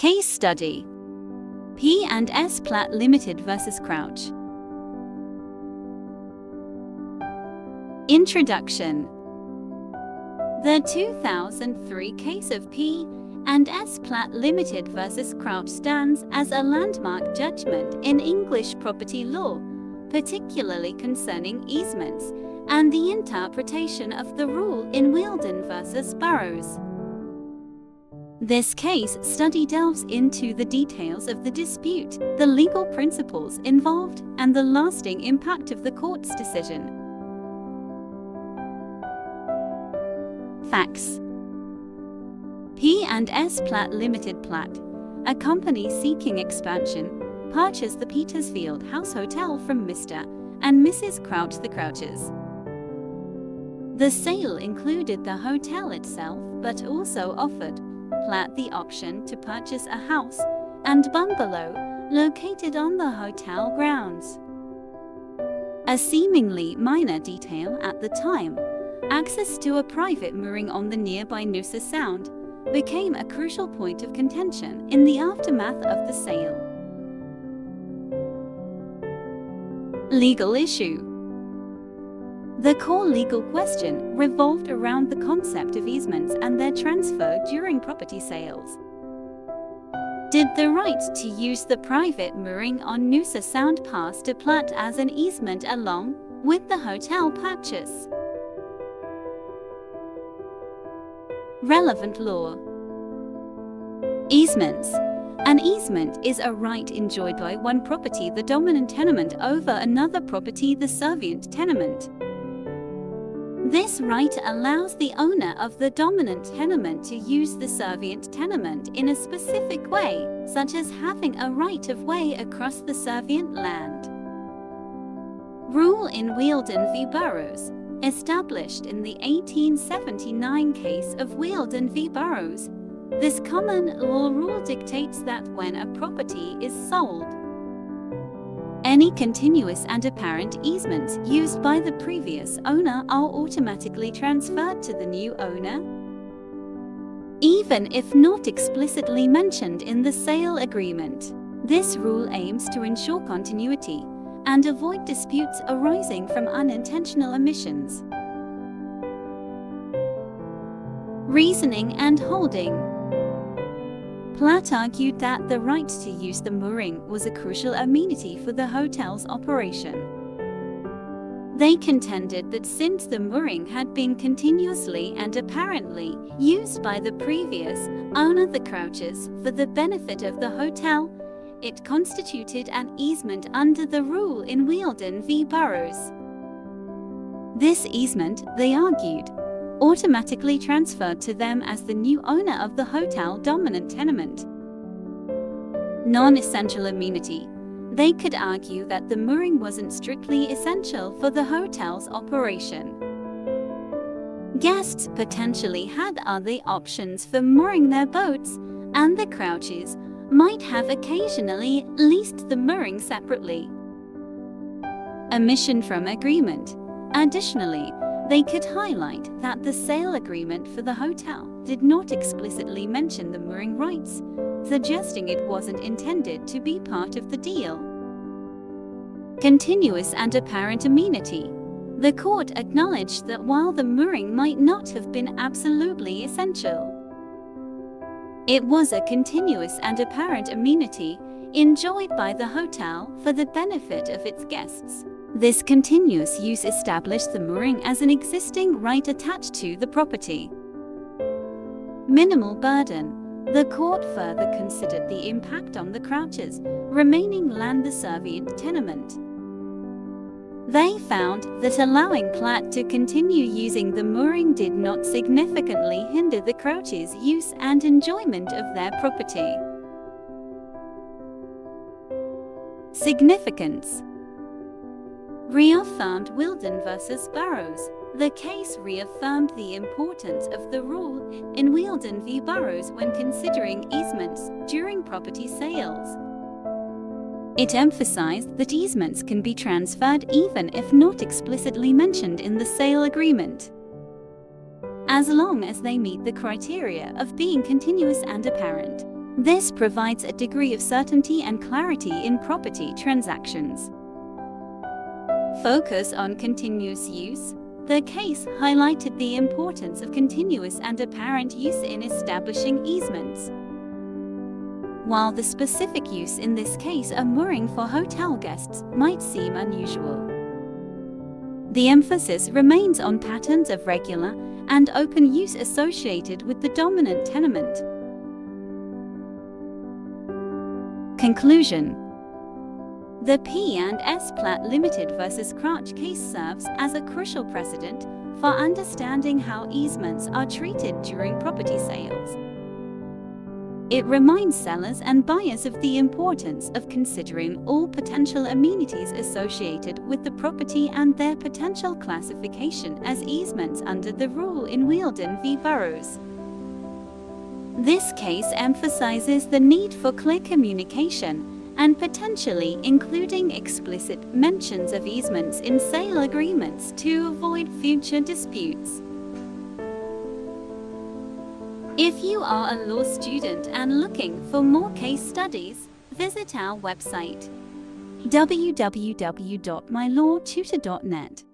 Case study: P and S Platt Ltd versus Crouch. Introduction. The 2003 case of P and S Platt Ltd versus Crouch stands as a landmark judgment in English property law, particularly concerning easements and the interpretation of the rule in Wealden versus Burrows. This case study delves into the details of the dispute, the legal principles involved, and the lasting impact of the court's decision. Facts. P and S Platt Ltd Platt, a company seeking expansion, purchased the Petersfield House Hotel from Mr. and Mrs. Crouch the Crouches. The sale included the hotel itself, but also offered Platt the option to purchase a house and bungalow located on the hotel grounds. A seemingly minor detail at the time, access to a private mooring on the nearby Noosa Sound, became a crucial point of contention in the aftermath of the sale. Legal issue. The core legal question revolved around the concept of easements and their transfer during property sales. Did the right to use the private mooring on Noosa Sound pass to Platt as an easement along with the hotel purchase? Relevant law. Easements. An easement is a right enjoyed by one property, the dominant tenement, over another property, the servient tenement. This right allows the owner of the dominant tenement to use the servient tenement in a specific way, such as having a right of way across the servient land. Rule in Wealden v. Burrows. Established in the 1879 case of Wealden v. Burrows, this common law rule dictates that when a property is sold, any continuous and apparent easements used by the previous owner are automatically transferred to the new owner, even if not explicitly mentioned in the sale agreement. This rule aims to ensure continuity and avoid disputes arising from unintentional omissions. Reasoning and holding. Platt argued that the right to use the mooring was a crucial amenity for the hotel's operation. They contended that since the mooring had been continuously and apparently used by the previous owner, the Crouches, for the benefit of the hotel, it constituted an easement under the rule in Wealden v. Burrows. This easement, they argued, automatically transferred to them as the new owner of the hotel dominant tenement. Non-essential amenity. They could argue that the mooring wasn't strictly essential for the hotel's operation. Guests potentially had other options for mooring their boats, and the Crouches might have occasionally leased the mooring separately. Omission from agreement. Additionally, they could highlight that the sale agreement for the hotel did not explicitly mention the mooring rights, suggesting it wasn't intended to be part of the deal. Continuous and apparent amenity. The court acknowledged that while the mooring might not have been absolutely essential, it was a continuous and apparent amenity enjoyed by the hotel for the benefit of its guests. This continuous use established the mooring as an existing right attached to the property. Minimal burden. The court further considered the impact on the Crouches' remaining land, the servient tenement. They found that allowing Platt to continue using the mooring did not significantly hinder the Crouches' use and enjoyment of their property. Significance. Reaffirmed Wealden versus Burrows. The case reaffirmed the importance of the rule in Wealden v. Burrows when considering easements during property sales. It emphasized that easements can be transferred even if not explicitly mentioned in the sale agreement, as long as they meet the criteria of being continuous and apparent. This provides a degree of certainty and clarity in property transactions. Focus on continuous use. The case highlighted the importance of continuous and apparent use in establishing easements. While the specific use in this case, a mooring for hotel guests, might seem unusual, the emphasis remains on patterns of regular and open use associated with the dominant tenement. Conclusion. The P and S Platt Ltd versus Crouch case serves as a crucial precedent for understanding how easements are treated during property sales. It reminds sellers and buyers of the importance of considering all potential amenities associated with the property and their potential classification as easements under the rule in Wheeldon v. Burroughs. This case emphasizes the need for clear communication and potentially including explicit mentions of easements in sale agreements to avoid future disputes. If you are a law student and looking for more case studies, visit our website www.mylawtutor.net.